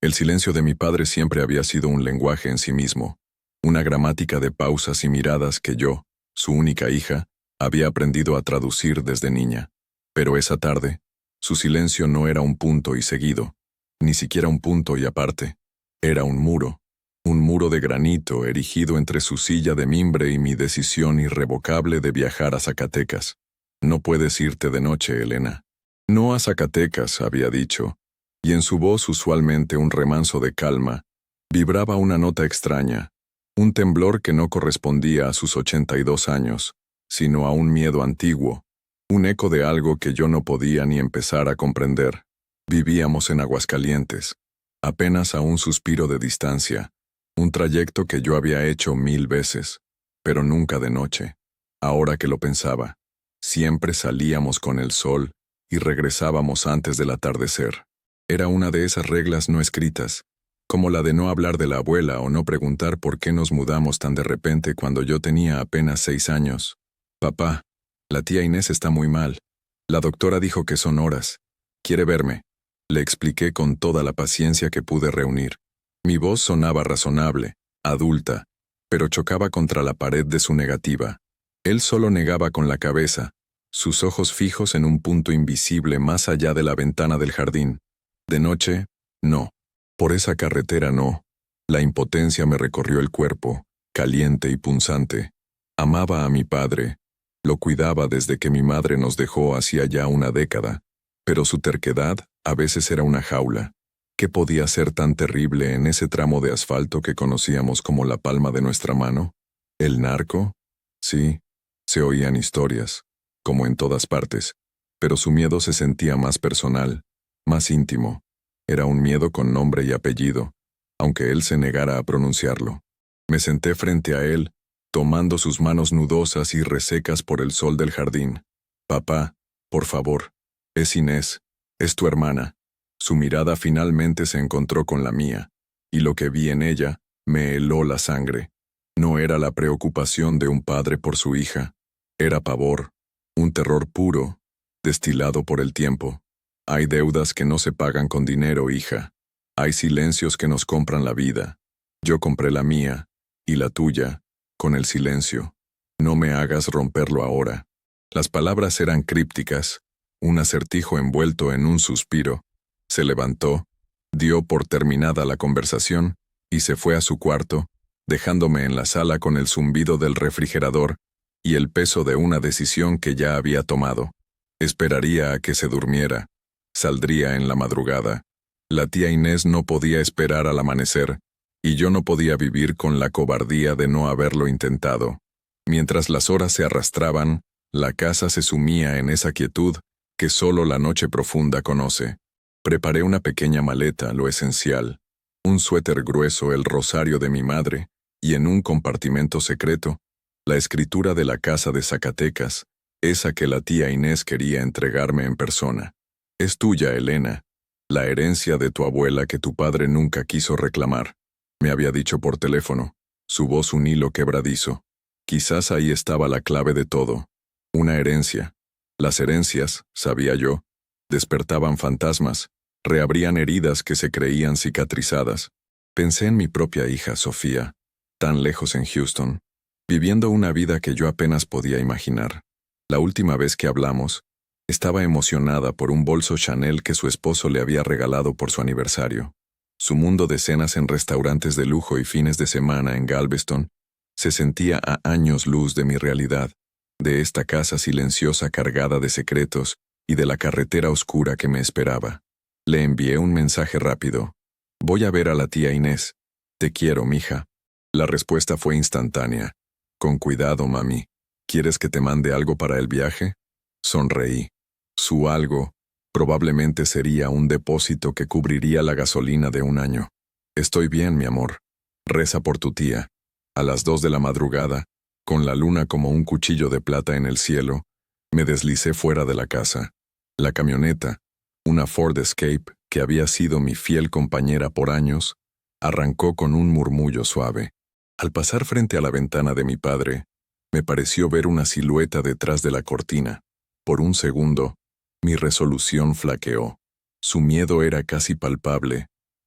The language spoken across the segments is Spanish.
El silencio de mi padre siempre había sido un lenguaje en sí mismo, una gramática de pausas y miradas que yo, su única hija, había aprendido a traducir desde niña. Pero esa tarde, su silencio no era un punto y seguido, ni siquiera un punto y aparte. Era un muro de granito erigido entre su silla de mimbre y mi decisión irrevocable de viajar a Zacatecas. No puedes irte de noche, Elena. No a Zacatecas, había dicho, y en su voz usualmente un remanso de calma, vibraba una nota extraña, un temblor que no correspondía a sus 82 años, sino a un miedo antiguo, un eco de algo que yo no podía ni empezar a comprender. Vivíamos en Aguascalientes, apenas a un suspiro de distancia, un trayecto que yo había hecho 1000 veces, pero nunca de noche. Ahora que lo pensaba, siempre salíamos con el sol y regresábamos antes del atardecer. Era una de esas reglas no escritas, como la de no hablar de la abuela o no preguntar por qué nos mudamos tan de repente cuando yo tenía apenas 6 años. Papá, la tía Inés está muy mal. La doctora dijo que son horas. Quiere verme. Le expliqué con toda la paciencia que pude reunir. Mi voz sonaba razonable, adulta, pero chocaba contra la pared de su negativa. Él solo negaba con la cabeza, sus ojos fijos en un punto invisible más allá de la ventana del jardín. De noche, no. Por esa carretera no. La impotencia me recorrió el cuerpo, caliente y punzante. Amaba a mi padre. Lo cuidaba desde que mi madre nos dejó hacía ya una década. Pero su terquedad a veces era una jaula. ¿Qué podía ser tan terrible en ese tramo de asfalto que conocíamos como la palma de nuestra mano? ¿El narco? Sí, se oían historias, como en todas partes, pero su miedo se sentía más personal, más íntimo. Era un miedo con nombre y apellido, aunque él se negara a pronunciarlo. Me senté frente a él, tomando sus manos nudosas y resecas por el sol del jardín. Papá, por favor, es Inés, es tu hermana. Su mirada finalmente se encontró con la mía, y lo que vi en ella me heló la sangre. No era la preocupación de un padre por su hija, era pavor, un terror puro, destilado por el tiempo. Hay deudas que no se pagan con dinero, hija. Hay silencios que nos compran la vida. Yo compré la mía, y la tuya, con el silencio. No me hagas romperlo ahora. Las palabras eran crípticas, un acertijo envuelto en un suspiro. Se levantó, dio por terminada la conversación, y se fue a su cuarto, dejándome en la sala con el zumbido del refrigerador y el peso de una decisión que ya había tomado. Esperaría a que se durmiera. Saldría en la madrugada. La tía Inés no podía esperar al amanecer, y yo no podía vivir con la cobardía de no haberlo intentado. Mientras las horas se arrastraban, la casa se sumía en esa quietud que solo la noche profunda conoce. Preparé una pequeña maleta, lo esencial, un suéter grueso, el rosario de mi madre, y en un compartimento secreto, la escritura de la casa de Zacatecas, esa que la tía Inés quería entregarme en persona. Es tuya, Elena, la herencia de tu abuela que tu padre nunca quiso reclamar. Me había dicho por teléfono, su voz un hilo quebradizo. Quizás ahí estaba la clave de todo. Una herencia. Las herencias, sabía yo, despertaban fantasmas, reabrían heridas que se creían cicatrizadas. Pensé en mi propia hija, Sofía, tan lejos en Houston, viviendo una vida que yo apenas podía imaginar. La última vez que hablamos, estaba emocionada por un bolso Chanel que su esposo le había regalado por su aniversario. Su mundo de cenas en restaurantes de lujo y fines de semana en Galveston se sentía a años luz de mi realidad, de esta casa silenciosa cargada de secretos y de la carretera oscura que me esperaba. Le envié un mensaje rápido. Voy a ver a la tía Inés. Te quiero, mija. La respuesta fue instantánea. Con cuidado, mami. ¿Quieres que te mande algo para el viaje? Sonreí. Su algo probablemente sería un depósito que cubriría la gasolina de un año. Estoy bien, mi amor. Reza por tu tía. A las 2 de la madrugada, con la luna como un cuchillo de plata en el cielo, me deslicé fuera de la casa. La camioneta, una Ford Escape que había sido mi fiel compañera por años, arrancó con un murmullo suave. Al pasar frente a la ventana de mi padre, me pareció ver una silueta detrás de la cortina. Por un segundo, mi resolución flaqueó. Su miedo era casi palpable,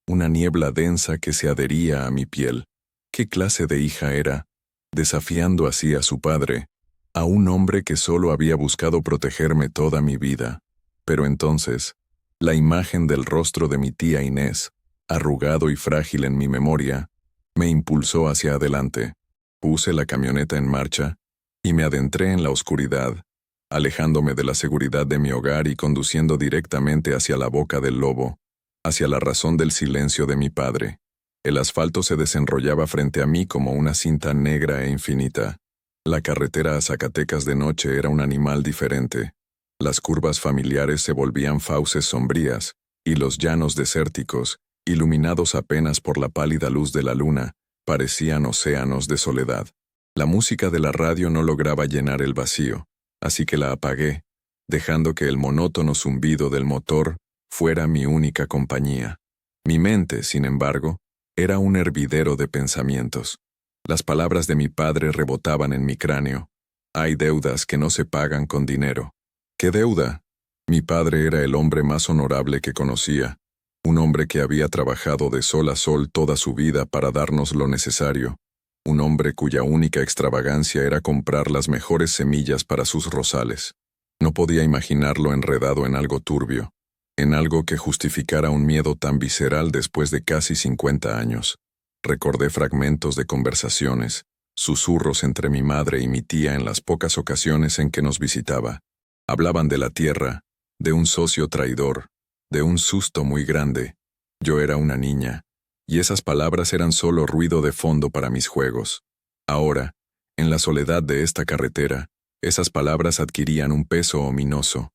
una niebla densa que se adhería a mi piel. ¿Qué clase de hija era? Desafiando así a su padre, a un hombre que solo había buscado protegerme toda mi vida. Pero entonces, la imagen del rostro de mi tía Inés, arrugado y frágil en mi memoria, me impulsó hacia adelante. Puse la camioneta en marcha y me adentré en la oscuridad, alejándome de la seguridad de mi hogar y conduciendo directamente hacia la boca del lobo, hacia la razón del silencio de mi padre. El asfalto se desenrollaba frente a mí como una cinta negra e infinita. La carretera a Zacatecas de noche era un animal diferente. Las curvas familiares se volvían fauces sombrías, y los llanos desérticos, iluminados apenas por la pálida luz de la luna, parecían océanos de soledad. La música de la radio no lograba llenar el vacío, así que la apagué, dejando que el monótono zumbido del motor fuera mi única compañía. Mi mente, sin embargo, era un hervidero de pensamientos. Las palabras de mi padre rebotaban en mi cráneo. Hay deudas que no se pagan con dinero. ¿Qué deuda? Mi padre era el hombre más honorable que conocía, un hombre que había trabajado de sol a sol toda su vida para darnos lo necesario, un hombre cuya única extravagancia era comprar las mejores semillas para sus rosales. No podía imaginarlo enredado en algo turbio, en algo que justificara un miedo tan visceral después de casi 50 años. Recordé fragmentos de conversaciones, susurros entre mi madre y mi tía en las pocas ocasiones en que nos visitaba. Hablaban de la tierra, de un socio traidor, de un susto muy grande. Yo era una niña, y esas palabras eran solo ruido de fondo para mis juegos. Ahora, en la soledad de esta carretera, esas palabras adquirían un peso ominoso.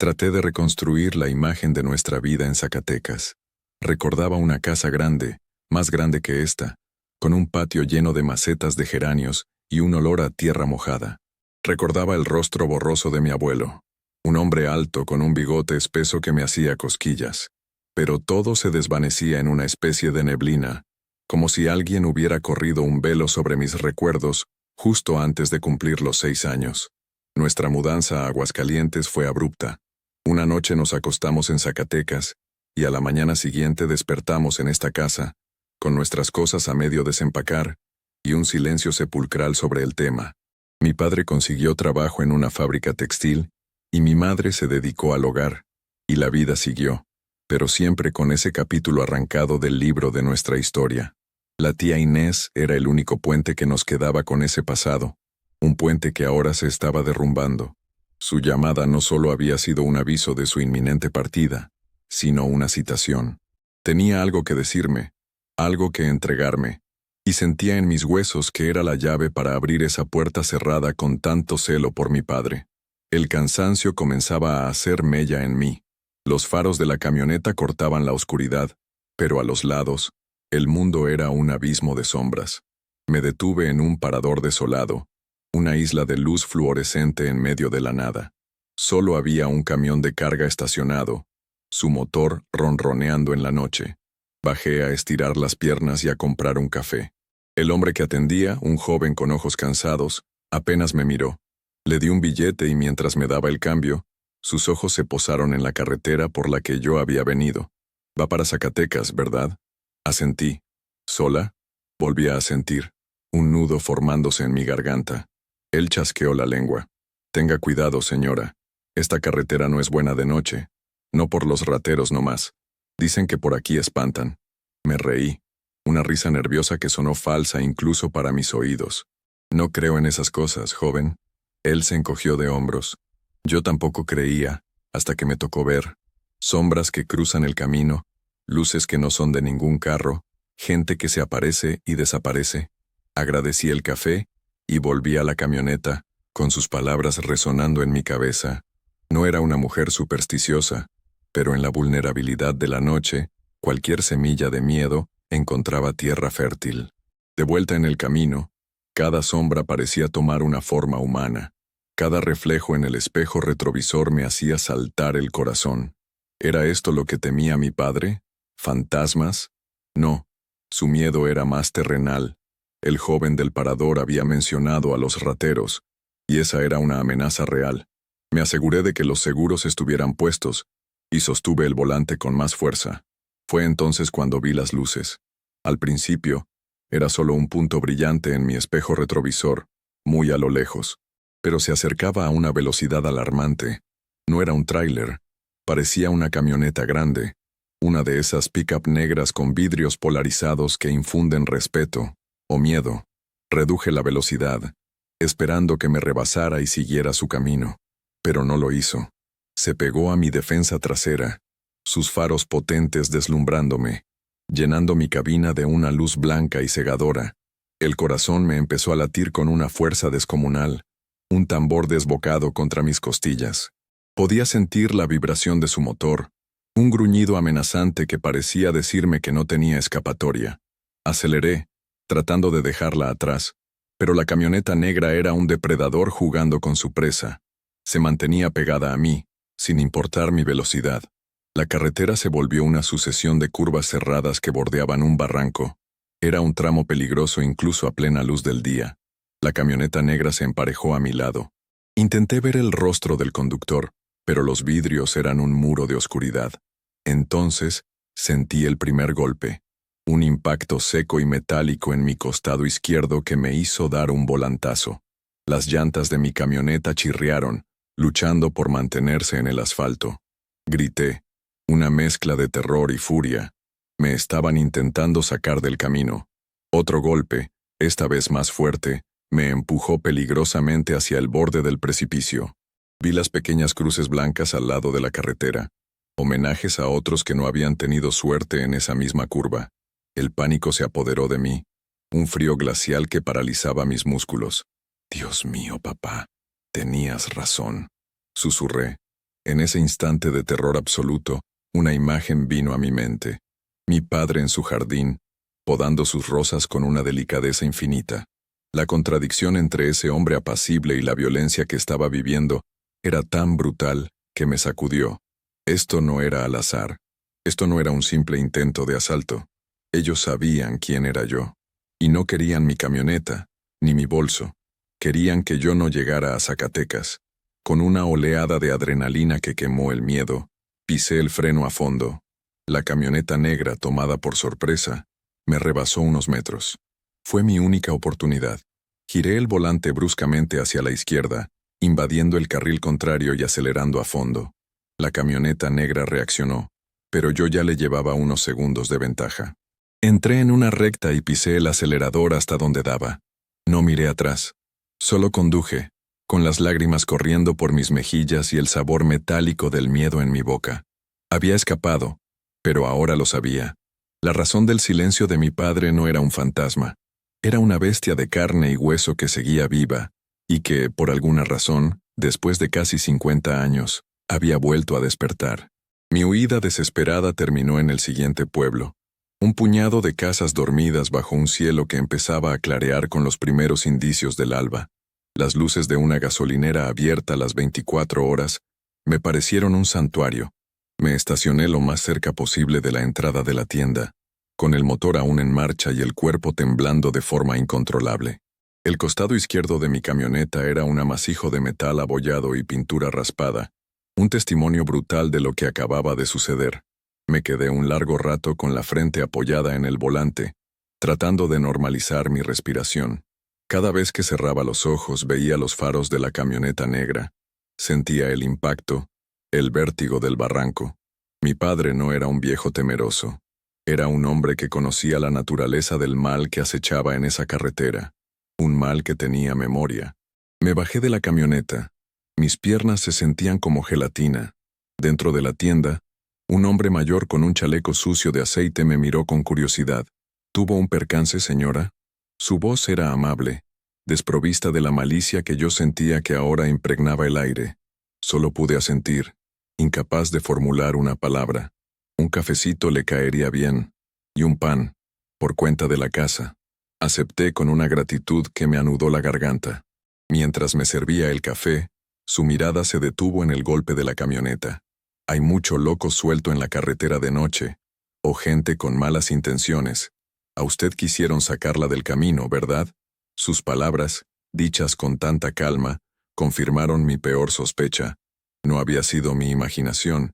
Traté de reconstruir la imagen de nuestra vida en Zacatecas. Recordaba una casa grande, más grande que esta, con un patio lleno de macetas de geranios y un olor a tierra mojada. Recordaba el rostro borroso de mi abuelo, un hombre alto con un bigote espeso que me hacía cosquillas. Pero todo se desvanecía en una especie de neblina, como si alguien hubiera corrido un velo sobre mis recuerdos justo antes de cumplir los 6 años. Nuestra mudanza a Aguascalientes fue abrupta. Una noche nos acostamos en Zacatecas, y a la mañana siguiente despertamos en esta casa, con nuestras cosas a medio desempacar, y un silencio sepulcral sobre el tema. Mi padre consiguió trabajo en una fábrica textil, y mi madre se dedicó al hogar, y la vida siguió, pero siempre con ese capítulo arrancado del libro de nuestra historia. La tía Inés era el único puente que nos quedaba con ese pasado, un puente que ahora se estaba derrumbando. Su llamada no solo había sido un aviso de su inminente partida, sino una citación. Tenía algo que decirme, algo que entregarme, y sentía en mis huesos que era la llave para abrir esa puerta cerrada con tanto celo por mi padre. El cansancio comenzaba a hacer mella en mí. Los faros de la camioneta cortaban la oscuridad, pero a los lados, el mundo era un abismo de sombras. Me detuve en un parador desolado, una isla de luz fluorescente en medio de la nada. Solo había un camión de carga estacionado, su motor ronroneando en la noche. Bajé a estirar las piernas y a comprar un café. El hombre que atendía, un joven con ojos cansados, apenas me miró. Le di un billete y mientras me daba el cambio, sus ojos se posaron en la carretera por la que yo había venido. Va para Zacatecas, ¿verdad? Asentí. ¿Sola? Volví a asentir, un nudo formándose en mi garganta. Él chasqueó la lengua. Tenga cuidado, señora. Esta carretera no es buena de noche. No por los rateros nomás. Dicen que por aquí espantan. Me reí. Una risa nerviosa que sonó falsa incluso para mis oídos. No creo en esas cosas, joven. Él se encogió de hombros. Yo tampoco creía, hasta que me tocó ver. Sombras que cruzan el camino, luces que no son de ningún carro, gente que se aparece y desaparece. Agradecí el café y volví a la camioneta, con sus palabras resonando en mi cabeza. No era una mujer supersticiosa, pero en la vulnerabilidad de la noche, cualquier semilla de miedo encontraba tierra fértil. De vuelta en el camino, cada sombra parecía tomar una forma humana. Cada reflejo en el espejo retrovisor me hacía saltar el corazón. ¿Era esto lo que temía mi padre? ¿Fantasmas? No, su miedo era más terrenal. El joven del parador había mencionado a los rateros, y esa era una amenaza real. Me aseguré de que los seguros estuvieran puestos, y sostuve el volante con más fuerza. Fue entonces cuando vi las luces. Al principio, era solo un punto brillante en mi espejo retrovisor, muy a lo lejos, pero se acercaba a una velocidad alarmante. No era un tráiler, parecía una camioneta grande, una de esas pick-up negras con vidrios polarizados que infunden respeto o miedo. Reduje la velocidad, esperando que me rebasara y siguiera su camino, pero no lo hizo. Se pegó a mi defensa trasera, sus faros potentes deslumbrándome, llenando mi cabina de una luz blanca y cegadora. El corazón me empezó a latir con una fuerza descomunal, un tambor desbocado contra mis costillas. Podía sentir la vibración de su motor, un gruñido amenazante que parecía decirme que no tenía escapatoria. Aceleré, tratando de dejarla atrás, pero la camioneta negra era un depredador jugando con su presa. Se mantenía pegada a mí, sin importar mi velocidad. La carretera se volvió una sucesión de curvas cerradas que bordeaban un barranco. Era un tramo peligroso incluso a plena luz del día. La camioneta negra se emparejó a mi lado. Intenté ver el rostro del conductor, pero los vidrios eran un muro de oscuridad. Entonces, sentí el primer golpe, un impacto seco y metálico en mi costado izquierdo que me hizo dar un volantazo. Las llantas de mi camioneta chirriaron, luchando por mantenerse en el asfalto. Grité, una mezcla de terror y furia. Me estaban intentando sacar del camino. Otro golpe, esta vez más fuerte, me empujó peligrosamente hacia el borde del precipicio. Vi las pequeñas cruces blancas al lado de la carretera, homenajes a otros que no habían tenido suerte en esa misma curva. El pánico se apoderó de mí, un frío glacial que paralizaba mis músculos. Dios mío, papá, tenías razón, susurré. En ese instante de terror absoluto, una imagen vino a mi mente. Mi padre en su jardín, podando sus rosas con una delicadeza infinita. La contradicción entre ese hombre apacible y la violencia que estaba viviendo era tan brutal que me sacudió. Esto no era al azar. Esto no era un simple intento de asalto. Ellos sabían quién era yo. Y no querían mi camioneta, ni mi bolso. Querían que yo no llegara a Zacatecas. Con una oleada de adrenalina que quemó el miedo, pisé el freno a fondo. La camioneta negra, tomada por sorpresa, me rebasó unos metros. Fue mi única oportunidad. Giré el volante bruscamente hacia la izquierda, invadiendo el carril contrario y acelerando a fondo. La camioneta negra reaccionó, pero yo ya le llevaba unos segundos de ventaja. Entré en una recta y pisé el acelerador hasta donde daba. No miré atrás. Solo conduje, con las lágrimas corriendo por mis mejillas y el sabor metálico del miedo en mi boca. Había escapado, pero ahora lo sabía. La razón del silencio de mi padre no era un fantasma. Era una bestia de carne y hueso que seguía viva, y que, por alguna razón, después de casi 50 años, había vuelto a despertar. Mi huida desesperada terminó en el siguiente pueblo. Un puñado de casas dormidas bajo un cielo que empezaba a clarear con los primeros indicios del alba. Las luces de una gasolinera abierta las 24 horas me parecieron un santuario. Me estacioné lo más cerca posible de la entrada de la tienda, con el motor aún en marcha y el cuerpo temblando de forma incontrolable. El costado izquierdo de mi camioneta era un amasijo de metal abollado y pintura raspada, un testimonio brutal de lo que acababa de suceder. Me quedé un largo rato con la frente apoyada en el volante, tratando de normalizar mi respiración. Cada vez que cerraba los ojos veía los faros de la camioneta negra. Sentía el impacto, el vértigo del barranco. Mi padre no era un viejo temeroso. Era un hombre que conocía la naturaleza del mal que acechaba en esa carretera. Un mal que tenía memoria. Me bajé de la camioneta. Mis piernas se sentían como gelatina. Dentro de la tienda, un hombre mayor con un chaleco sucio de aceite me miró con curiosidad. ¿Tuvo un percance, señora? Su voz era amable, desprovista de la malicia que yo sentía que ahora impregnaba el aire. Solo pude asentir, incapaz de formular una palabra. Un cafecito le caería bien, y un pan, por cuenta de la casa. Acepté con una gratitud que me anudó la garganta. Mientras me servía el café, su mirada se detuvo en el golpe de la camioneta. Hay mucho loco suelto en la carretera de noche, o gente con malas intenciones. A usted quisieron sacarla del camino, ¿verdad? Sus palabras, dichas con tanta calma, confirmaron mi peor sospecha. No había sido mi imaginación.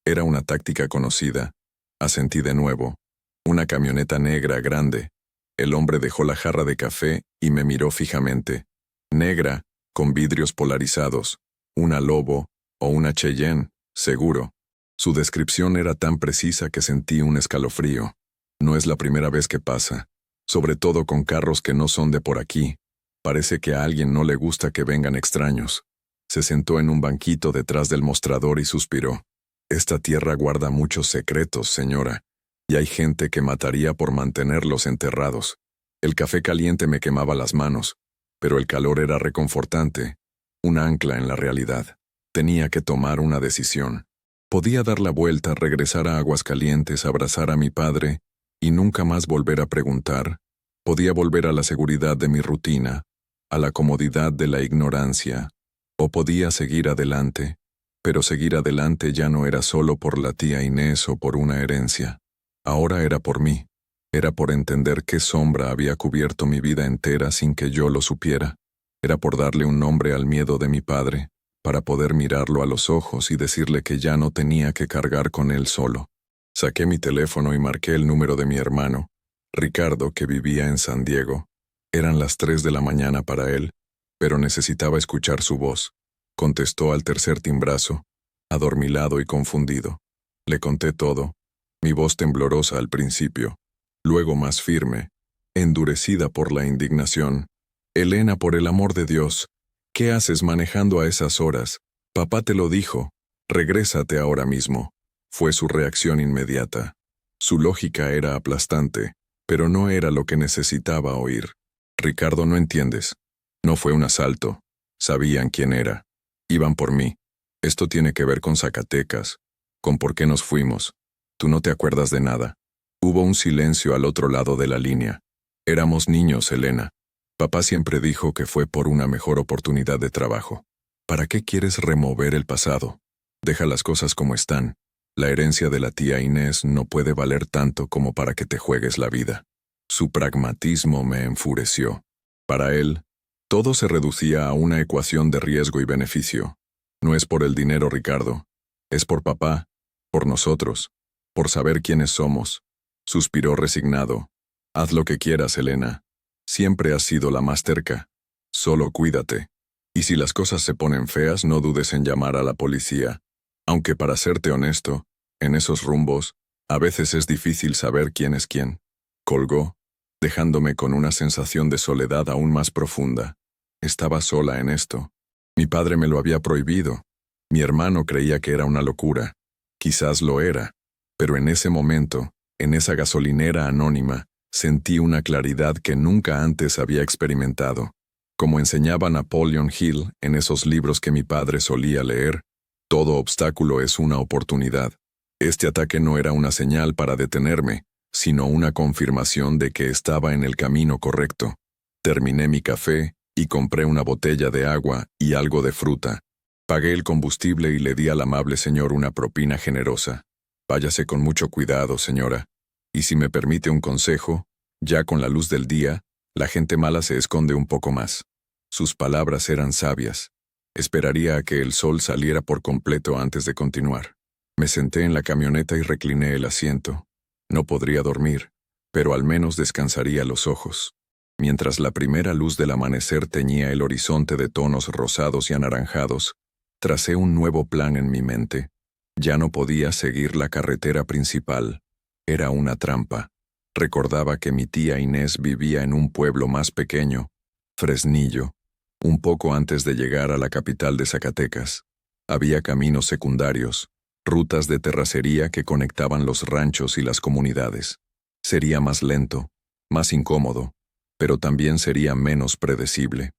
Era una táctica conocida. Asentí de nuevo. Una camioneta negra grande. El hombre dejó la jarra de café y me miró fijamente. Negra, con vidrios polarizados. Una Lobo o una Cheyenne, seguro. Su descripción era tan precisa que sentí un escalofrío. No es la primera vez que pasa, sobre todo con carros que no son de por aquí. Parece que a alguien no le gusta que vengan extraños. Se sentó en un banquito detrás del mostrador y suspiró. Esta tierra guarda muchos secretos, señora, y hay gente que mataría por mantenerlos enterrados. El café caliente me quemaba las manos, pero el calor era reconfortante, un ancla en la realidad. Tenía que tomar una decisión. Podía dar la vuelta, regresar a Aguascalientes, abrazar a mi padre y nunca más volver a preguntar. Podía volver a la seguridad de mi rutina, a la comodidad de la ignorancia, o podía seguir adelante, pero seguir adelante ya no era solo por la tía Inés o por una herencia. Ahora era por mí, era por entender qué sombra había cubierto mi vida entera sin que yo lo supiera. Era por darle un nombre al miedo de mi padre, para poder mirarlo a los ojos y decirle que ya no tenía que cargar con él solo. Saqué mi teléfono y marqué el número de mi hermano, Ricardo, que vivía en San Diego. Eran las 3 de la mañana para él, pero necesitaba escuchar su voz. Contestó al tercer timbrazo, adormilado y confundido. Le conté todo, mi voz temblorosa al principio, luego más firme, endurecida por la indignación. Elena, por el amor de Dios, ¿qué haces manejando a esas horas? Papá te lo dijo, regrésate ahora mismo. Fue su reacción inmediata. Su lógica era aplastante, pero no era lo que necesitaba oír. Ricardo, no entiendes. No fue un asalto. Sabían quién era. Iban por mí. Esto tiene que ver con Zacatecas, con por qué nos fuimos. Tú no te acuerdas de nada. Hubo un silencio al otro lado de la línea. Éramos niños, Elena. Papá siempre dijo que fue por una mejor oportunidad de trabajo. ¿Para qué quieres remover el pasado? Deja las cosas como están. La herencia de la tía Inés no puede valer tanto como para que te juegues la vida. Su pragmatismo me enfureció. Para él, todo se reducía a una ecuación de riesgo y beneficio. No es por el dinero, Ricardo. Es por papá, por nosotros, por saber quiénes somos. Suspiró resignado. Haz lo que quieras, Elena. Siempre has sido la más terca. Solo cuídate. Y si las cosas se ponen feas, no dudes en llamar a la policía. Aunque para serte honesto, en esos rumbos, a veces es difícil saber quién es quién. Colgó, dejándome con una sensación de soledad aún más profunda. Estaba sola en esto. Mi padre me lo había prohibido. Mi hermano creía que era una locura. Quizás lo era. Pero en ese momento, en esa gasolinera anónima, sentí una claridad que nunca antes había experimentado. Como enseñaba Napoleon Hill en esos libros que mi padre solía leer, todo obstáculo es una oportunidad. Este ataque no era una señal para detenerme, sino una confirmación de que estaba en el camino correcto. Terminé mi café y compré una botella de agua y algo de fruta. Pagué el combustible y le di al amable señor una propina generosa. Váyase con mucho cuidado, señora. Y si me permite un consejo, ya con la luz del día, la gente mala se esconde un poco más. Sus palabras eran sabias. Esperaría a que el sol saliera por completo antes de continuar. Me senté en la camioneta y recliné el asiento. No podría dormir, pero al menos descansaría los ojos. Mientras la primera luz del amanecer teñía el horizonte de tonos rosados y anaranjados, tracé un nuevo plan en mi mente. Ya no podía seguir la carretera principal. Era una trampa. Recordaba que mi tía Inés vivía en un pueblo más pequeño, Fresnillo, un poco antes de llegar a la capital de Zacatecas. Había caminos secundarios, rutas de terracería que conectaban los ranchos y las comunidades. Sería más lento, más incómodo, pero también sería menos predecible.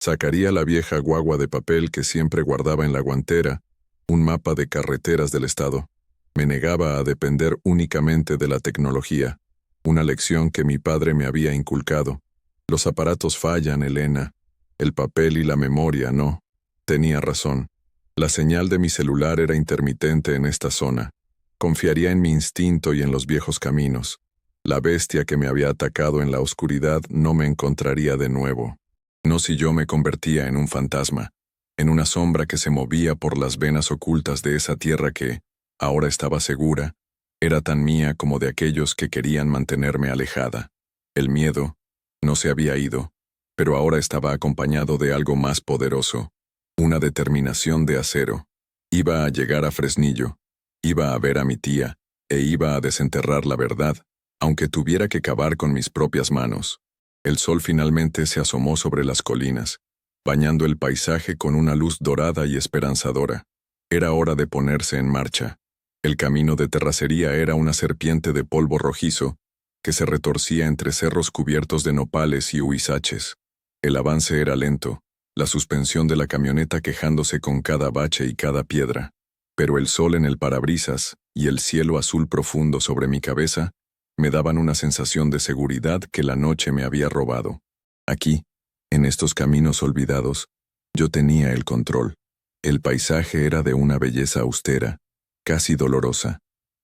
Sacaría la vieja guagua de papel que siempre guardaba en la guantera, un mapa de carreteras del estado. Me negaba a depender únicamente de la tecnología, una lección que mi padre me había inculcado. Los aparatos fallan, Elena. El papel y la memoria no. Tenía razón. La señal de mi celular era intermitente en esta zona. Confiaría en mi instinto y en los viejos caminos. La bestia que me había atacado en la oscuridad no me encontraría de nuevo. No si yo me convertía en un fantasma, en una sombra que se movía por las venas ocultas de esa tierra que, ahora estaba segura, Era tan mía como de aquellos que querían mantenerme alejada. El miedo no se había ido, pero ahora estaba acompañado de algo más poderoso, una determinación de acero. Iba a llegar a Fresnillo, iba a ver a mi tía, e iba a desenterrar la verdad, aunque tuviera que cavar con mis propias manos. El sol finalmente se asomó sobre las colinas, bañando el paisaje con una luz dorada y esperanzadora. Era hora de ponerse en marcha. El camino de terracería era una serpiente de polvo rojizo que se retorcía entre cerros cubiertos de nopales y huizaches. El avance era lento, la suspensión de la camioneta quejándose con cada bache y cada piedra. Pero el sol en el parabrisas y el cielo azul profundo sobre mi cabeza me daban una sensación de seguridad que la noche me había robado. Aquí, en estos caminos olvidados, yo tenía el control. El paisaje era de una belleza austera, casi dolorosa.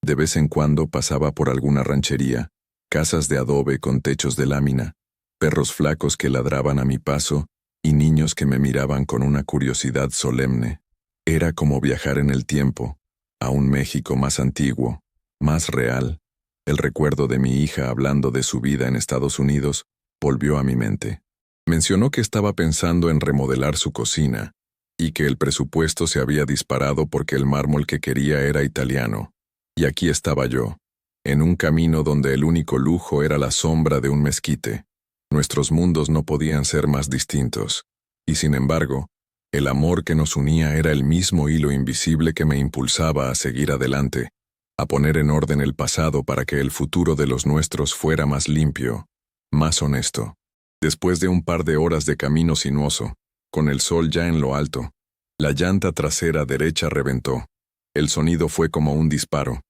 De vez en cuando pasaba por alguna ranchería, casas de adobe con techos de lámina, perros flacos que ladraban a mi paso y niños que me miraban con una curiosidad solemne. Era como viajar en el tiempo, a un México más antiguo, más real. El recuerdo de mi hija hablando de su vida en Estados Unidos volvió a mi mente. Mencionó que estaba pensando en remodelar su cocina y que el presupuesto se había disparado porque el mármol que quería era italiano. Y aquí estaba yo, en un camino donde el único lujo era la sombra de un mezquite. Nuestros mundos no podían ser más distintos, y sin embargo, el amor que nos unía era el mismo hilo invisible que me impulsaba a seguir adelante, a poner en orden el pasado para que el futuro de los nuestros fuera más limpio, más honesto. Después de un par de horas de camino sinuoso, con el sol ya en lo alto, la llanta trasera derecha reventó. El sonido fue como un disparo,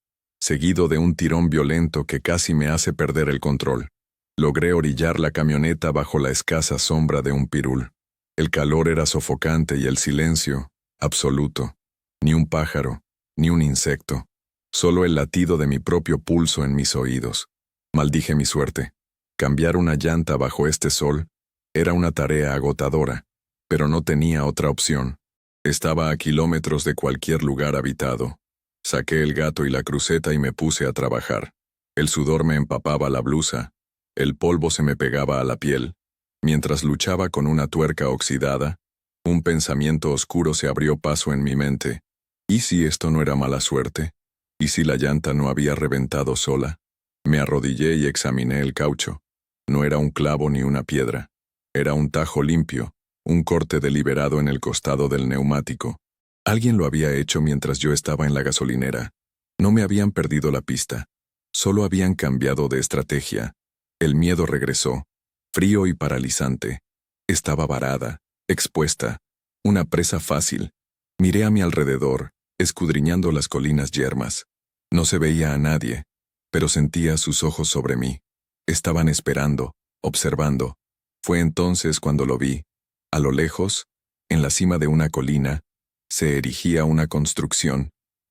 seguido de un tirón violento que casi me hace perder el control. Logré orillar la camioneta bajo la escasa sombra de un pirul. El calor era sofocante y el silencio, absoluto. Ni un pájaro, ni un insecto. Solo el latido de mi propio pulso en mis oídos. Maldije mi suerte. Cambiar una llanta bajo este sol era una tarea agotadora, pero no tenía otra opción. Estaba a kilómetros de cualquier lugar habitado. Saqué el gato y la cruceta y me puse a trabajar. El sudor me empapaba la blusa. El polvo se me pegaba a la piel. Mientras luchaba con una tuerca oxidada, un pensamiento oscuro se abrió paso en mi mente. ¿Y si esto no era mala suerte? ¿Y si la llanta no había reventado sola? Me arrodillé y examiné el caucho. No era un clavo ni una piedra. Era un tajo limpio, un corte deliberado en el costado del neumático. Alguien lo había hecho mientras yo estaba en la gasolinera. No me habían perdido la pista. Solo habían cambiado de estrategia. El miedo regresó, frío y paralizante. Estaba varada, expuesta, una presa fácil. Miré a mi alrededor, escudriñando las colinas yermas. No se veía a nadie, pero sentía sus ojos sobre mí. Estaban esperando, observando. Fue entonces cuando lo vi. A lo lejos, en la cima de una colina, se erigía una construcción.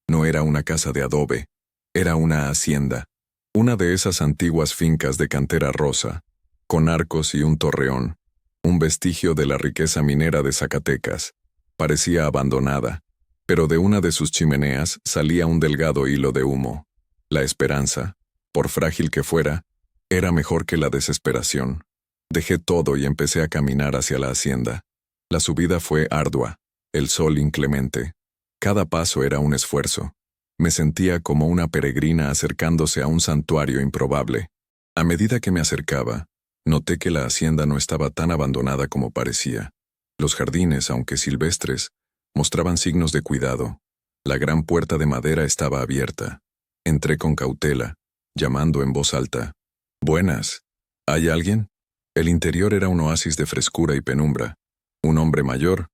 No era una casa de adobe, era una hacienda. Una de esas antiguas fincas de cantera rosa, con arcos y un torreón, un vestigio de la riqueza minera de Zacatecas. Parecía abandonada, pero de una de sus chimeneas salía un delgado hilo de humo. La esperanza, por frágil que fuera, era mejor que la desesperación. Dejé todo y empecé a caminar hacia la hacienda. La subida fue ardua, el sol inclemente. Cada paso era un esfuerzo. Me sentía como una peregrina acercándose a un santuario improbable. A medida que me acercaba, noté que la hacienda no estaba tan abandonada como parecía. Los jardines, aunque silvestres, mostraban signos de cuidado. La gran puerta de madera estaba abierta. Entré con cautela, llamando en voz alta. «Buenas. ¿Hay alguien?» El interior era un oasis de frescura y penumbra. Un hombre mayor,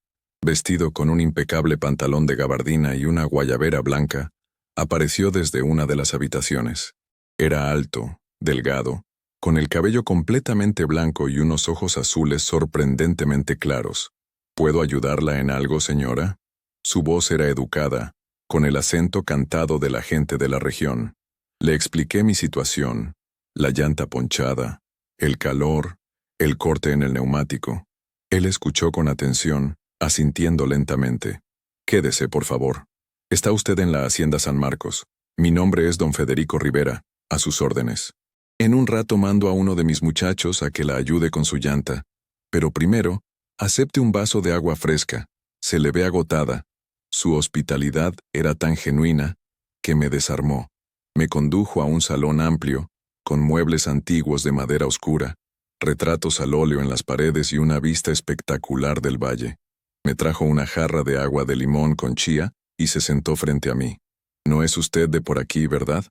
vestido con un impecable pantalón de gabardina y una guayabera blanca, apareció desde una de las habitaciones. Era alto, delgado, con el cabello completamente blanco y unos ojos azules sorprendentemente claros. ¿Puedo ayudarla en algo, señora? Su voz era educada, con el acento cantado de la gente de la región. Le expliqué mi situación, la llanta ponchada, el calor, el corte en el neumático. Él escuchó con atención, asintiendo lentamente. «Quédese, por favor. Está usted en la Hacienda San Marcos. Mi nombre es don Federico Rivera, a sus órdenes. En un rato mando a uno de mis muchachos a que la ayude con su llanta. Pero primero, acepte un vaso de agua fresca. Se le ve agotada. Su hospitalidad era tan genuina que me desarmó. Me condujo a un salón amplio, con muebles antiguos de madera oscura, retratos al óleo en las paredes y una vista espectacular del valle. Me trajo una jarra de agua de limón con chía y se sentó frente a mí. «No es usted de por aquí, ¿verdad?»,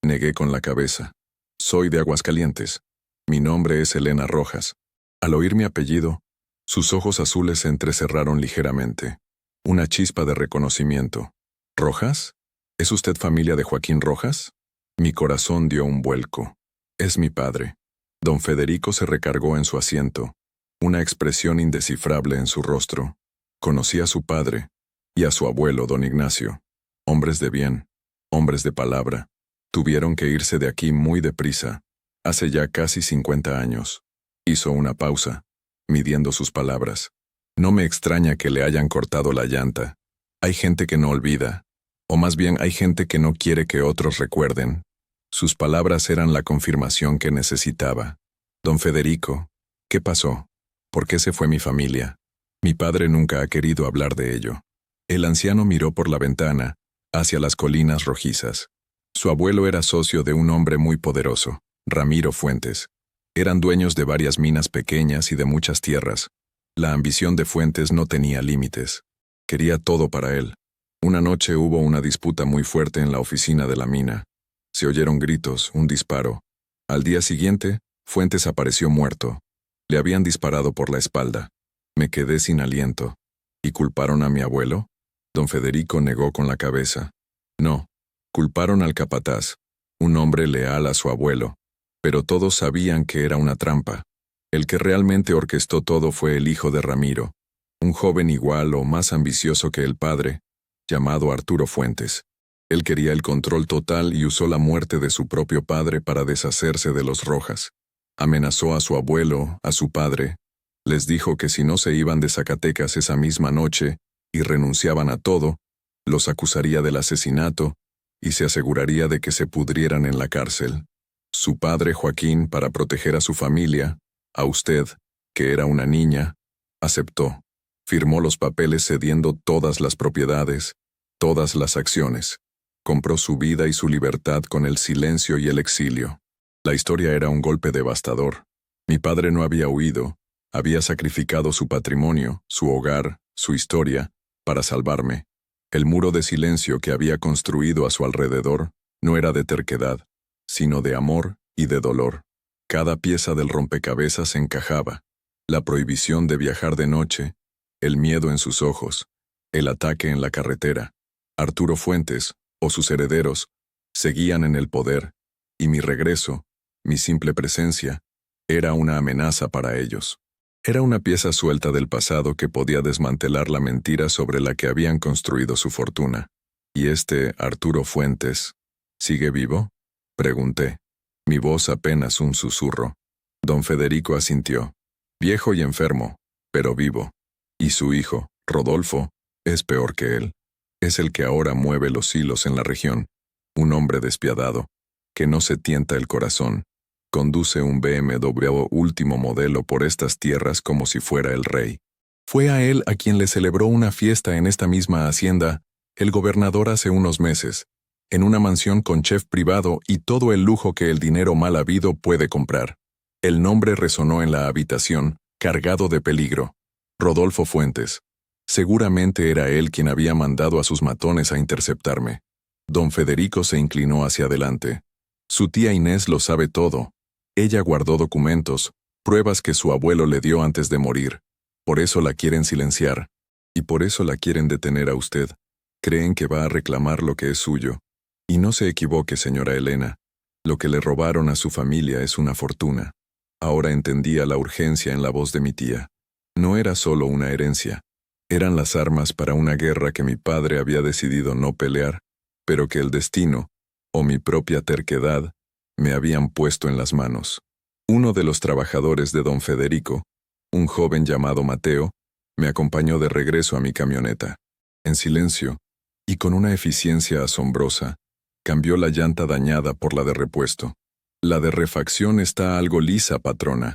negué con la cabeza. «Soy de Aguascalientes. Mi nombre es Elena Rojas». Al oír mi apellido, sus ojos azules se entrecerraron ligeramente. Una chispa de reconocimiento. «¿Rojas? ¿Es usted familia de Joaquín Rojas?». Mi corazón dio un vuelco. «Es mi padre». Don Federico se recargó en su asiento, una expresión indescifrable en su rostro. Conocí a su padre y a su abuelo, don Ignacio. Hombres de bien, hombres de palabra. Tuvieron que irse de aquí muy deprisa, hace ya casi 50 años. Hizo una pausa, midiendo sus palabras. No me extraña que le hayan cortado la llanta. Hay gente que no olvida, o más bien hay gente que no quiere que otros recuerden. Sus palabras eran la confirmación que necesitaba. Don Federico, ¿qué pasó? ¿Por qué se fue mi familia? Mi padre nunca ha querido hablar de ello. El anciano miró por la ventana, hacia las colinas rojizas. Su abuelo era socio de un hombre muy poderoso, Ramiro Fuentes. Eran dueños de varias minas pequeñas y de muchas tierras. La ambición de Fuentes no tenía límites. Quería todo para él. Una noche hubo una disputa muy fuerte en la oficina de la mina. Se oyeron gritos, un disparo. Al día siguiente, Fuentes apareció muerto. Le habían disparado por la espalda. Me quedé sin aliento. ¿Y culparon a mi abuelo? Don Federico negó con la cabeza. No, culparon al capataz, un hombre leal a su abuelo. Pero todos sabían que era una trampa. El que realmente orquestó todo fue el hijo de Ramiro, un joven igual o más ambicioso que el padre, llamado Arturo Fuentes. Él quería el control total y usó la muerte de su propio padre para deshacerse de los Rojas. Amenazó a su abuelo, a su padre. Les dijo que si no se iban de Zacatecas esa misma noche y renunciaban a todo, los acusaría del asesinato y se aseguraría de que se pudrieran en la cárcel. Su padre, Joaquín, para proteger a su familia, a usted, que era una niña, aceptó. Firmó los papeles cediendo todas las propiedades, todas las acciones. Compró su vida y su libertad con el silencio y el exilio. La historia era un golpe devastador. Mi padre no había huido, había sacrificado su patrimonio, su hogar, su historia, para salvarme. El muro de silencio que había construido a su alrededor no era de terquedad, sino de amor y de dolor. Cada pieza del rompecabezas encajaba. La prohibición de viajar de noche, el miedo en sus ojos, el ataque en la carretera. Arturo Fuentes, o sus herederos, seguían en el poder, y mi regreso, mi simple presencia, era una amenaza para ellos. Era una pieza suelta del pasado que podía desmantelar la mentira sobre la que habían construido su fortuna. ¿Y Arturo Fuentes, sigue vivo?, pregunté. Mi voz apenas un susurro. Don Federico asintió. Viejo y enfermo, pero vivo. Y su hijo, Rodolfo, es peor que él. Es el que ahora mueve los hilos en la región. Un hombre despiadado, que no se tienta el corazón. Conduce un BMW último modelo por estas tierras como si fuera el rey. Fue a él a quien le celebró una fiesta en esta misma hacienda el gobernador hace unos meses, en una mansión con chef privado y todo el lujo que el dinero mal habido puede comprar. El nombre resonó en la habitación, cargado de peligro. Rodolfo Fuentes. Seguramente era él quien había mandado a sus matones a interceptarme. Don Federico se inclinó hacia adelante. Su tía Inés lo sabe todo. Ella guardó documentos, pruebas que su abuelo le dio antes de morir. Por eso la quieren silenciar. Y por eso la quieren detener a usted. Creen que va a reclamar lo que es suyo. Y no se equivoque, señora Elena. Lo que le robaron a su familia es una fortuna. Ahora entendía la urgencia en la voz de mi tía. No era solo una herencia. Eran las armas para una guerra que mi padre había decidido no pelear, pero que el destino, o mi propia terquedad, me habían puesto en las manos. Uno de los trabajadores de don Federico, un joven llamado Mateo, me acompañó de regreso a mi camioneta. En silencio, y con una eficiencia asombrosa, Cambió la llanta dañada por la de repuesto. La de refacción está algo lisa, patrona.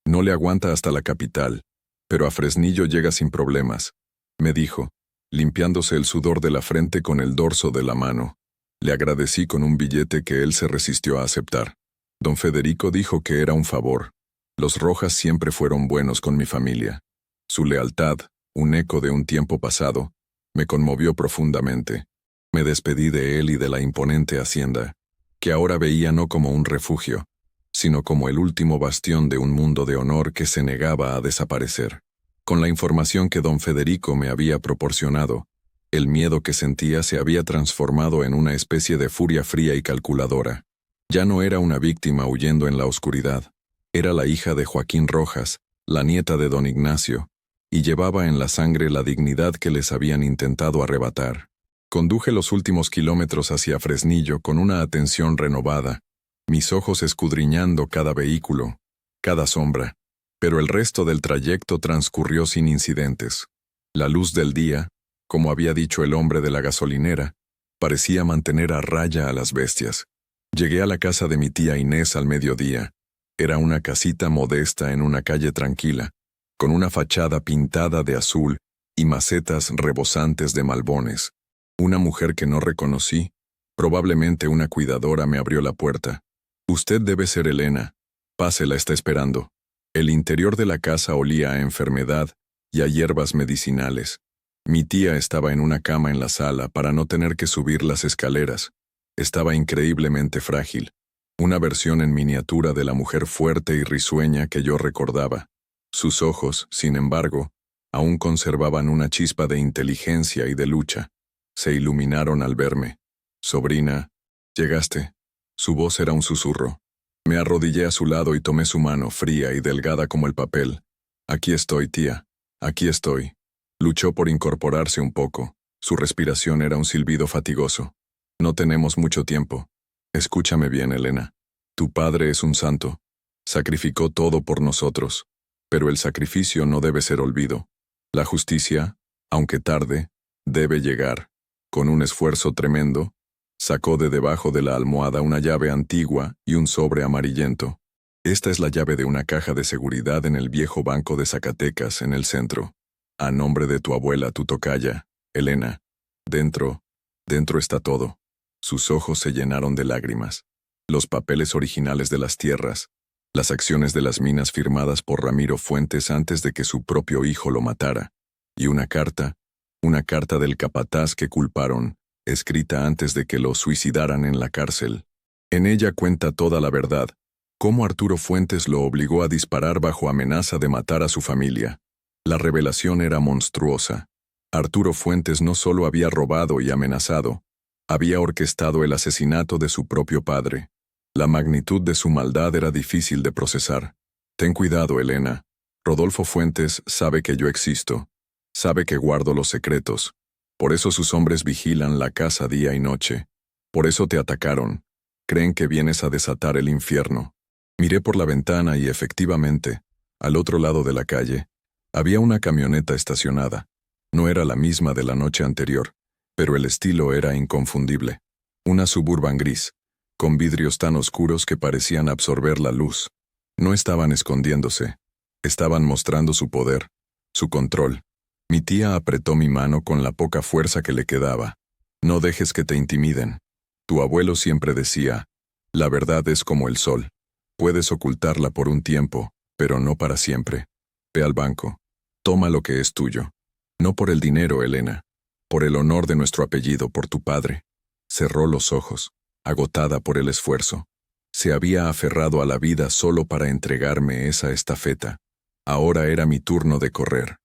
No le aguanta hasta la capital, pero a Fresnillo llega sin problemas, me dijo, limpiándose el sudor de la frente con el dorso de la mano. Le agradecí con un billete que él se resistió a aceptar. Don Federico dijo que era un favor. Los Rojas siempre fueron buenos con mi familia. Su lealtad, un eco de un tiempo pasado, me conmovió profundamente. Me despedí de él y de la imponente hacienda, que ahora veía no como un refugio, sino como el último bastión de un mundo de honor que se negaba a desaparecer. Con la información que don Federico me había proporcionado, el miedo que sentía se había transformado en una especie de furia fría y calculadora. Ya no era una víctima huyendo en la oscuridad, era la hija de Joaquín Rojas, la nieta de don Ignacio, y llevaba en la sangre la dignidad que les habían intentado arrebatar. Conduje los últimos kilómetros hacia Fresnillo con una atención renovada, mis ojos escudriñando cada vehículo, cada sombra, pero el resto del trayecto transcurrió sin incidentes. La luz del día, como había dicho el hombre de la gasolinera, parecía mantener a raya a las bestias. Llegué a la casa de mi tía Inés al mediodía. Era una casita modesta en una calle tranquila, con una fachada pintada de azul y macetas rebosantes de malbones. Una mujer que no reconocí, probablemente una cuidadora, me abrió la puerta. «Usted debe ser Elena. Pase, la está esperando». El interior de la casa olía a enfermedad y a hierbas medicinales. Mi tía estaba en una cama en la sala para no tener que subir las escaleras. Estaba increíblemente frágil, una versión en miniatura de la mujer fuerte y risueña que yo recordaba. Sus ojos, sin embargo, aún conservaban una chispa de inteligencia y de lucha. Se iluminaron al verme. «Sobrina, llegaste». Su voz era un susurro. Me arrodillé a su lado y tomé su mano, fría y delgada como el papel. «Aquí estoy, tía. Aquí estoy». Luchó por incorporarse un poco. Su respiración era un silbido fatigoso. «No tenemos mucho tiempo. Escúchame bien, Elena. Tu padre es un santo. Sacrificó todo por nosotros. Pero el sacrificio no debe ser olvido. La justicia, aunque tarde, debe llegar». Con un esfuerzo tremendo, sacó de debajo de la almohada una llave antigua y un sobre amarillento. «Esta es la llave de una caja de seguridad en el viejo banco de Zacatecas, en el centro. A nombre de tu abuela, tu tocaya, Elena. Dentro está todo». Sus ojos se llenaron de lágrimas. Los papeles originales de las tierras, las acciones de las minas firmadas por Ramiro Fuentes antes de que su propio hijo lo matara, y una carta del capataz que culparon, escrita antes de que lo suicidaran en la cárcel. En ella cuenta toda la verdad, cómo Arturo Fuentes lo obligó a disparar bajo amenaza de matar a su familia. La revelación era monstruosa. Arturo Fuentes no solo había robado y amenazado, había orquestado el asesinato de su propio padre. La magnitud de su maldad era difícil de procesar. «Ten cuidado, Elena. Rodolfo Fuentes sabe que yo existo. Sabe que guardo los secretos. Por eso sus hombres vigilan la casa día y noche. Por eso te atacaron. Creen que vienes a desatar el infierno». Miré por la ventana y efectivamente, al otro lado de la calle, había una camioneta estacionada. No era la misma de la noche anterior, pero el estilo era inconfundible. Una Suburban gris, con vidrios tan oscuros que parecían absorber la luz. No estaban escondiéndose. Estaban mostrando su poder, su control. Mi tía apretó mi mano con la poca fuerza que le quedaba. «No dejes que te intimiden. Tu abuelo siempre decía, la verdad es como el sol. Puedes ocultarla por un tiempo, pero no para siempre. Ve al banco. Toma lo que es tuyo. No por el dinero, Elena. Por el honor de nuestro apellido, por tu padre». Cerró los ojos, agotada por el esfuerzo. Se había aferrado a la vida solo para entregarme esa estafeta. Ahora era mi turno de correr.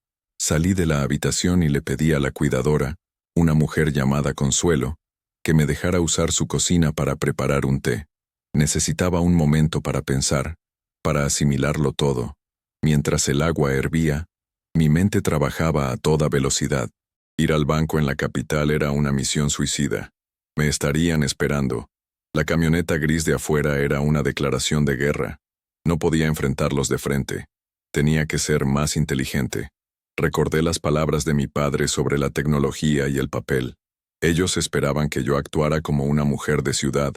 Salí de la habitación y le pedí a la cuidadora, una mujer llamada Consuelo, que me dejara usar su cocina para preparar un té. Necesitaba un momento para pensar, para asimilarlo todo. Mientras el agua hervía, mi mente trabajaba a toda velocidad. Ir al banco en la capital era una misión suicida. Me estarían esperando. La camioneta gris de afuera era una declaración de guerra. No podía enfrentarlos de frente. Tenía que ser más inteligente. Recordé las palabras de mi padre sobre la tecnología y el papel. Ellos esperaban que yo actuara como una mujer de ciudad,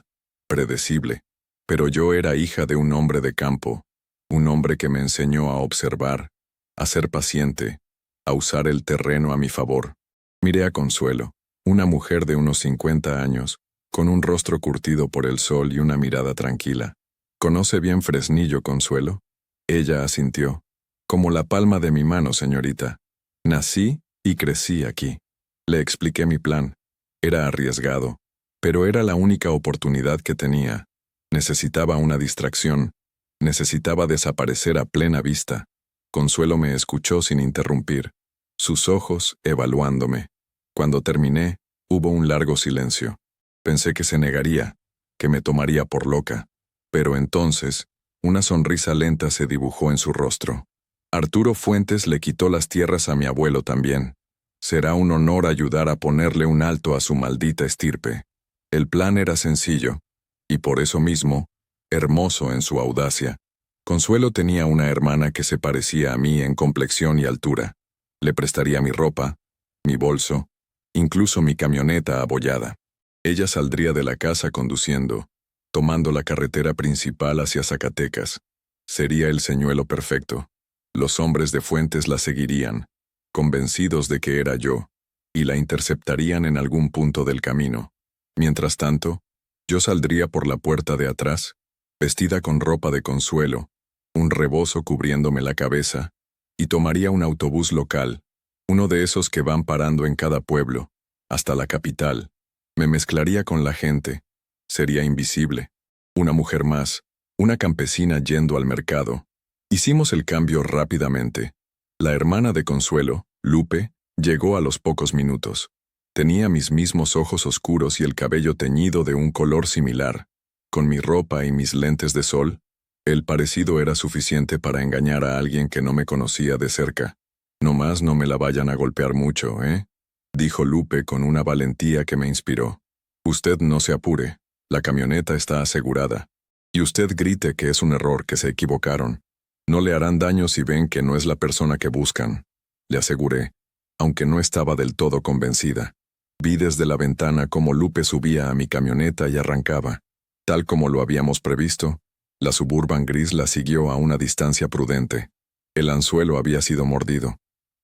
predecible, pero yo era hija de un hombre de campo, un hombre que me enseñó a observar, a ser paciente, a usar el terreno a mi favor. Miré a Consuelo, una mujer de unos 50 años, con un rostro curtido por el sol y una mirada tranquila. ¿Conoce bien Fresnillo, Consuelo? Ella asintió. Como la palma de mi mano, señorita. Nací y crecí aquí. Le expliqué mi plan. Era arriesgado, pero era la única oportunidad que tenía. Necesitaba una distracción. Necesitaba desaparecer a plena vista. Consuelo me escuchó sin interrumpir, sus ojos evaluándome. Cuando terminé, hubo un largo silencio. Pensé que se negaría, que me tomaría por loca, pero entonces, una sonrisa lenta se dibujó en su rostro. Arturo Fuentes le quitó las tierras a mi abuelo también. Será un honor ayudar a ponerle un alto a su maldita estirpe. El plan era sencillo, y por eso mismo, hermoso en su audacia. Consuelo tenía una hermana que se parecía a mí en complexión y altura. Le prestaría mi ropa, mi bolso, incluso mi camioneta abollada. Ella saldría de la casa conduciendo, tomando la carretera principal hacia Zacatecas. Sería el señuelo perfecto. Los hombres de Fuentes la seguirían, convencidos de que era yo, y la interceptarían en algún punto del camino. Mientras tanto, yo saldría por la puerta de atrás, vestida con ropa de Consuelo, un rebozo cubriéndome la cabeza, y tomaría un autobús local, uno de esos que van parando en cada pueblo, hasta la capital. Me mezclaría con la gente, sería invisible. Una mujer más, una campesina yendo al mercado. Hicimos el cambio rápidamente. La hermana de Consuelo, Lupe, llegó a los pocos minutos. Tenía mis mismos ojos oscuros y el cabello teñido de un color similar. Con mi ropa y mis lentes de sol, el parecido era suficiente para engañar a alguien que no me conocía de cerca. Nomás no me la vayan a golpear mucho, ¿eh? Dijo Lupe con una valentía que me inspiró. Usted no se apure, la camioneta está asegurada. Y usted grite que es un error, que se equivocaron. No le harán daño si ven que no es la persona que buscan, le aseguré, aunque no estaba del todo convencida. Vi desde la ventana cómo Lupe subía a mi camioneta y arrancaba. Tal como lo habíamos previsto, la Suburban gris la siguió a una distancia prudente. El anzuelo había sido mordido.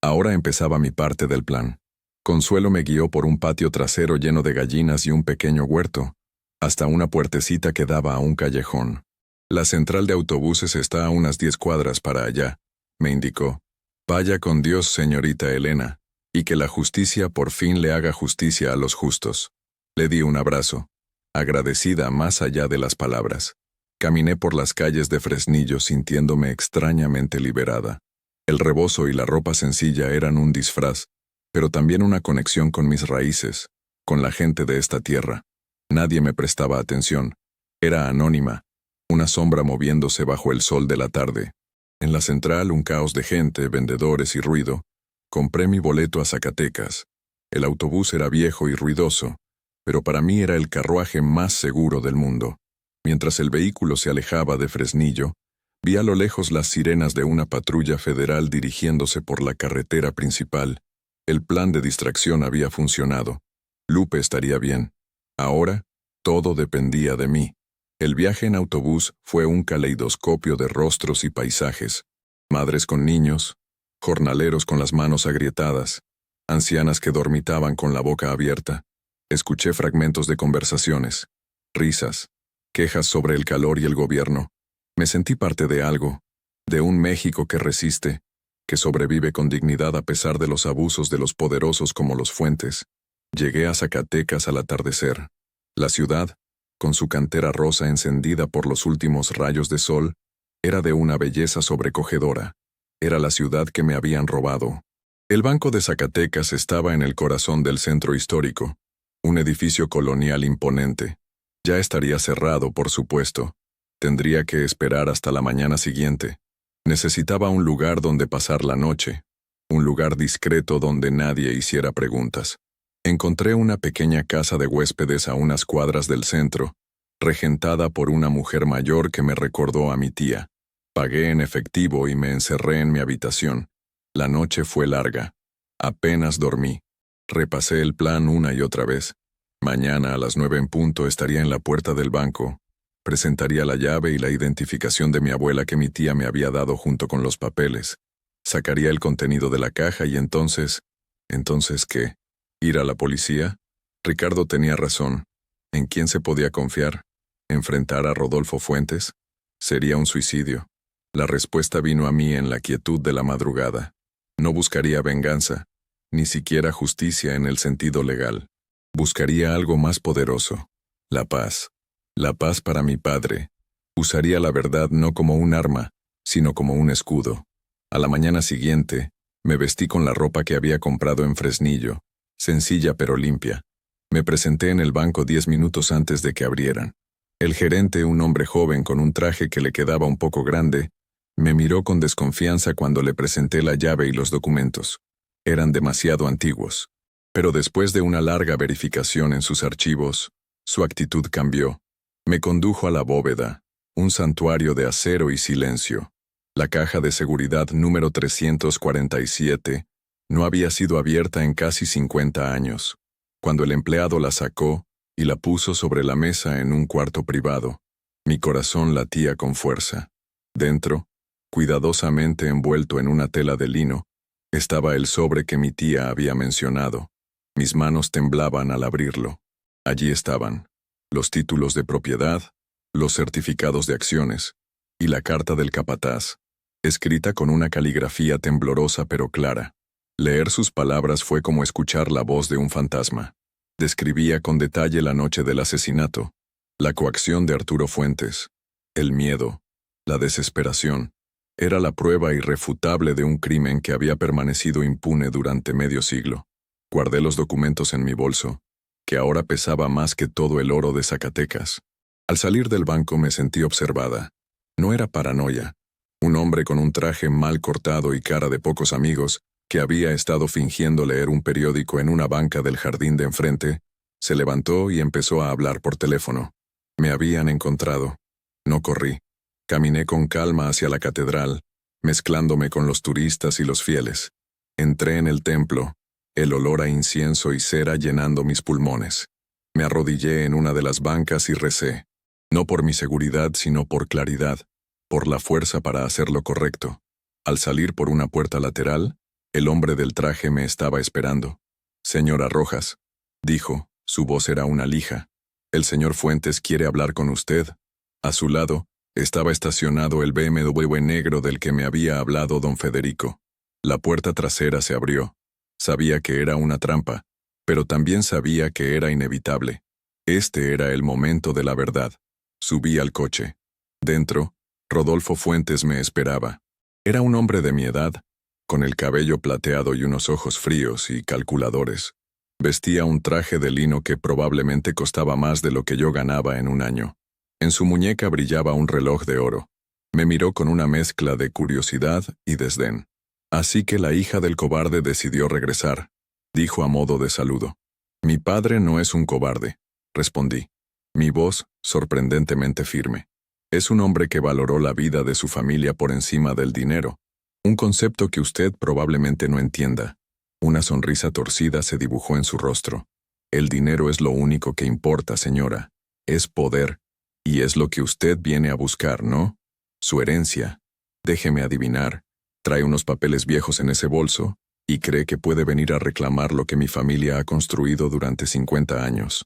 Ahora empezaba mi parte del plan. Consuelo me guió por un patio trasero lleno de gallinas y un pequeño huerto, hasta una puertecita que daba a un callejón. La central de autobuses está a unas 10 cuadras para allá, me indicó. Vaya con Dios, señorita Elena, y que la justicia por fin le haga justicia a los justos. Le di un abrazo, agradecida más allá de las palabras. Caminé por las calles de Fresnillo sintiéndome extrañamente liberada. El rebozo y la ropa sencilla eran un disfraz, pero también una conexión con mis raíces, con la gente de esta tierra. Nadie me prestaba atención. Era anónima, una sombra moviéndose bajo el sol de la tarde. En la central, un caos de gente, vendedores y ruido. Compré mi boleto a Zacatecas. El autobús era viejo y ruidoso, pero para mí era el carruaje más seguro del mundo. Mientras el vehículo se alejaba de Fresnillo, vi a lo lejos las sirenas de una patrulla federal dirigiéndose por la carretera principal. El plan de distracción había funcionado. Lupe estaría bien. Ahora, todo dependía de mí. El viaje en autobús fue un caleidoscopio de rostros y paisajes. Madres con niños, jornaleros con las manos agrietadas, ancianas que dormitaban con la boca abierta. Escuché fragmentos de conversaciones, risas, quejas sobre el calor y el gobierno. Me sentí parte de algo, de un México que resiste, que sobrevive con dignidad a pesar de los abusos de los poderosos como los Fuentes. Llegué a Zacatecas al atardecer. La ciudad, con su cantera rosa encendida por los últimos rayos de sol, era de una belleza sobrecogedora. Era la ciudad que me habían robado. El Banco de Zacatecas estaba en el corazón del centro histórico, un edificio colonial imponente. Ya estaría cerrado, por supuesto. Tendría que esperar hasta la mañana siguiente. Necesitaba un lugar donde pasar la noche, un lugar discreto donde nadie hiciera preguntas. Encontré una pequeña casa de huéspedes a unas cuadras del centro, regentada por una mujer mayor que me recordó a mi tía. Pagué en efectivo y me encerré en mi habitación. La noche fue larga. Apenas dormí. Repasé el plan una y otra vez. Mañana a las 9 en punto estaría en la puerta del banco. Presentaría la llave y la identificación de mi abuela que mi tía me había dado junto con los papeles. Sacaría el contenido de la caja y entonces... ¿Entonces qué? ¿Ir a la policía? Ricardo tenía razón. ¿En quién se podía confiar? ¿Enfrentar a Rodolfo Fuentes? Sería un suicidio. La respuesta vino a mí en la quietud de la madrugada. No buscaría venganza, ni siquiera justicia en el sentido legal. Buscaría algo más poderoso. La paz. La paz para mi padre. Usaría la verdad no como un arma, sino como un escudo. A la mañana siguiente, me vestí con la ropa que había comprado en Fresnillo, sencilla pero limpia. Me presenté en el banco 10 minutos antes de que abrieran. El gerente, un hombre joven con un traje que le quedaba un poco grande, me miró con desconfianza cuando le presenté la llave y los documentos. Eran demasiado antiguos. Pero después de una larga verificación en sus archivos, su actitud cambió. Me condujo a la bóveda, un santuario de acero y silencio. La caja de seguridad número 347 no había sido abierta en casi 50 años. Cuando el empleado la sacó y la puso sobre la mesa en un cuarto privado, mi corazón latía con fuerza. Dentro, cuidadosamente envuelto en una tela de lino, estaba el sobre que mi tía había mencionado. Mis manos temblaban al abrirlo. Allí estaban los títulos de propiedad, los certificados de acciones y la carta del capataz, escrita con una caligrafía temblorosa pero clara. Leer sus palabras fue como escuchar la voz de un fantasma. Describía con detalle la noche del asesinato, la coacción de Arturo Fuentes, el miedo, la desesperación. Era la prueba irrefutable de un crimen que había permanecido impune durante medio siglo. Guardé los documentos en mi bolso, que ahora pesaba más que todo el oro de Zacatecas. Al salir del banco me sentí observada. No era paranoia. Un hombre con un traje mal cortado y cara de pocos amigos, que había estado fingiendo leer un periódico en una banca del jardín de enfrente, se levantó y empezó a hablar por teléfono. Me habían encontrado. No corrí. Caminé con calma hacia la catedral, mezclándome con los turistas y los fieles. Entré en el templo, el olor a incienso y cera llenando mis pulmones. Me arrodillé en una de las bancas y recé. No por mi seguridad, sino por claridad, por la fuerza para hacer lo correcto. Al salir por una puerta lateral, el hombre del traje me estaba esperando. «Señora Rojas», dijo, su voz era una lija. «El señor Fuentes quiere hablar con usted». A su lado, estaba estacionado el BMW negro del que me había hablado don Federico. La puerta trasera se abrió. Sabía que era una trampa, pero también sabía que era inevitable. Este era el momento de la verdad. Subí al coche. Dentro, Rodolfo Fuentes me esperaba. Era un hombre de mi edad, con el cabello plateado y unos ojos fríos y calculadores. Vestía un traje de lino que probablemente costaba más de lo que yo ganaba en un año. En su muñeca brillaba un reloj de oro. Me miró con una mezcla de curiosidad y desdén. «Así que la hija del cobarde decidió regresar», dijo a modo de saludo. «Mi padre no es un cobarde», respondí. Mi voz, sorprendentemente firme. «Es un hombre que valoró la vida de su familia por encima del dinero. Un concepto que usted probablemente no entienda». Una sonrisa torcida se dibujó en su rostro. «El dinero es lo único que importa, señora. Es poder. Y es lo que usted viene a buscar, ¿no? Su herencia. Déjeme adivinar. Trae unos papeles viejos en ese bolso y cree que puede venir a reclamar lo que mi familia ha construido durante 50 años».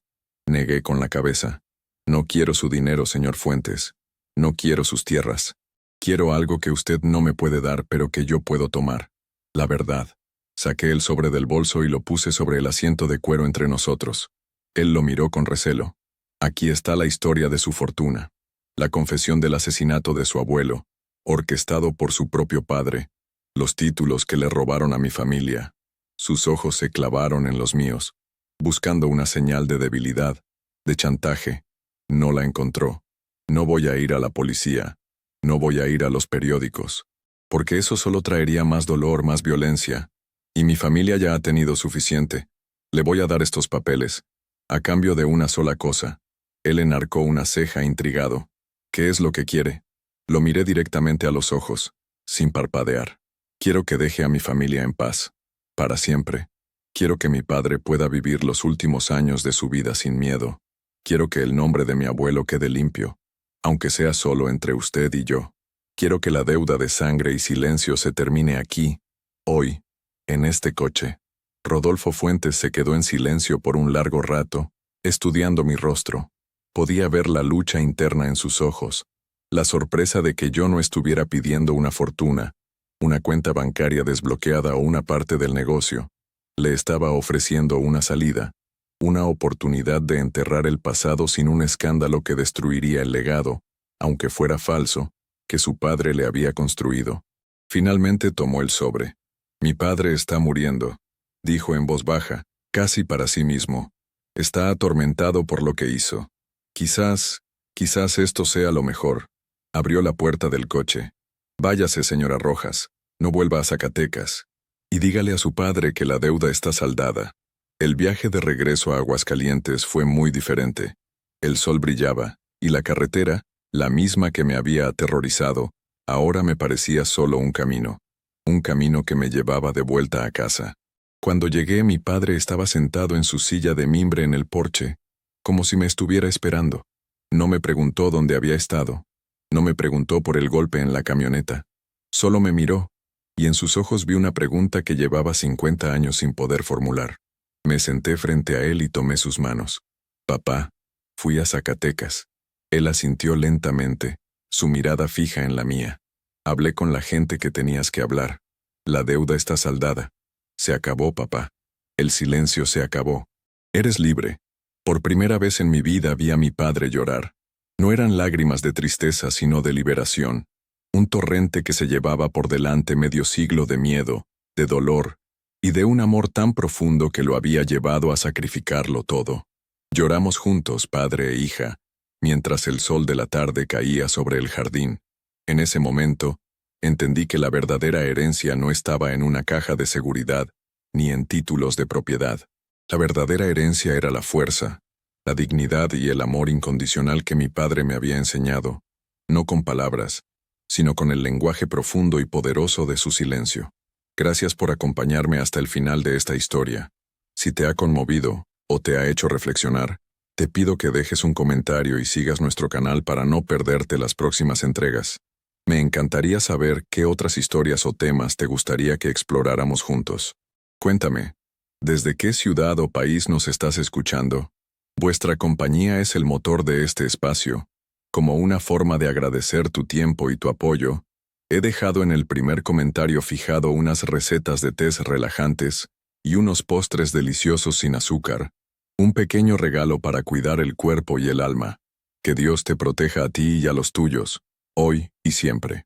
Negué con la cabeza. «No quiero su dinero, señor Fuentes. No quiero sus tierras. Quiero algo que usted no me puede dar, pero que yo puedo tomar. La verdad». Saqué el sobre del bolso y lo puse sobre el asiento de cuero entre nosotros. Él lo miró con recelo. Aquí está la historia de su fortuna. La confesión del asesinato de su abuelo, orquestado por su propio padre. Los títulos que le robaron a mi familia. Sus ojos se clavaron en los míos, buscando una señal de debilidad, de chantaje. No la encontró. No voy a ir a la policía. No voy a ir a los periódicos. Porque eso solo traería más dolor, más violencia. Y mi familia ya ha tenido suficiente. Le voy a dar estos papeles, a cambio de una sola cosa. Él enarcó una ceja intrigado. ¿Qué es lo que quiere? Lo miré directamente a los ojos, sin parpadear. Quiero que deje a mi familia en paz. Para siempre. Quiero que mi padre pueda vivir los últimos años de su vida sin miedo. Quiero que el nombre de mi abuelo quede limpio, aunque sea solo entre usted y yo. Quiero que la deuda de sangre y silencio se termine aquí, hoy, en este coche. Rodolfo Fuentes se quedó en silencio por un largo rato, estudiando mi rostro. Podía ver la lucha interna en sus ojos, la sorpresa de que yo no estuviera pidiendo una fortuna, una cuenta bancaria desbloqueada o una parte del negocio. Le estaba ofreciendo una salida, una oportunidad de enterrar el pasado sin un escándalo que destruiría el legado, aunque fuera falso, que su padre le había construido. Finalmente tomó el sobre. Mi padre está muriendo, dijo en voz baja, casi para sí mismo. Está atormentado por lo que hizo. Quizás esto sea lo mejor. Abrió la puerta del coche. Váyase, señora Rojas, no vuelva a Zacatecas. Y dígale a su padre que la deuda está saldada. El viaje de regreso a Aguascalientes fue muy diferente. El sol brillaba, y la carretera, la misma que me había aterrorizado, ahora me parecía solo un camino que me llevaba de vuelta a casa. Cuando llegué, mi padre estaba sentado en su silla de mimbre en el porche, como si me estuviera esperando. No me preguntó dónde había estado. No me preguntó por el golpe en la camioneta. Solo me miró, y en sus ojos vi una pregunta que llevaba 50 años sin poder formular. Me senté frente a él y tomé sus manos. Papá, fui a Zacatecas. Él asintió lentamente, su mirada fija en la mía. Hablé con la gente que tenías que hablar. La deuda está saldada. Se acabó, papá. El silencio se acabó. Eres libre. Por primera vez en mi vida vi a mi padre llorar. No eran lágrimas de tristeza, sino de liberación. Un torrente que se llevaba por delante medio siglo de miedo, de dolor, y de un amor tan profundo que lo había llevado a sacrificarlo todo. Lloramos juntos, padre e hija, mientras el sol de la tarde caía sobre el jardín. En ese momento, entendí que la verdadera herencia no estaba en una caja de seguridad, ni en títulos de propiedad. La verdadera herencia era la fuerza, la dignidad y el amor incondicional que mi padre me había enseñado, no con palabras, sino con el lenguaje profundo y poderoso de su silencio. Gracias por acompañarme hasta el final de esta historia. Si te ha conmovido, o te ha hecho reflexionar, te pido que dejes un comentario y sigas nuestro canal para no perderte las próximas entregas. Me encantaría saber qué otras historias o temas te gustaría que exploráramos juntos. Cuéntame, ¿desde qué ciudad o país nos estás escuchando? Vuestra compañía es el motor de este espacio. Como una forma de agradecer tu tiempo y tu apoyo, he dejado en el primer comentario fijado unas recetas de tés relajantes y unos postres deliciosos sin azúcar. Un pequeño regalo para cuidar el cuerpo y el alma. Que Dios te proteja a ti y a los tuyos, hoy y siempre.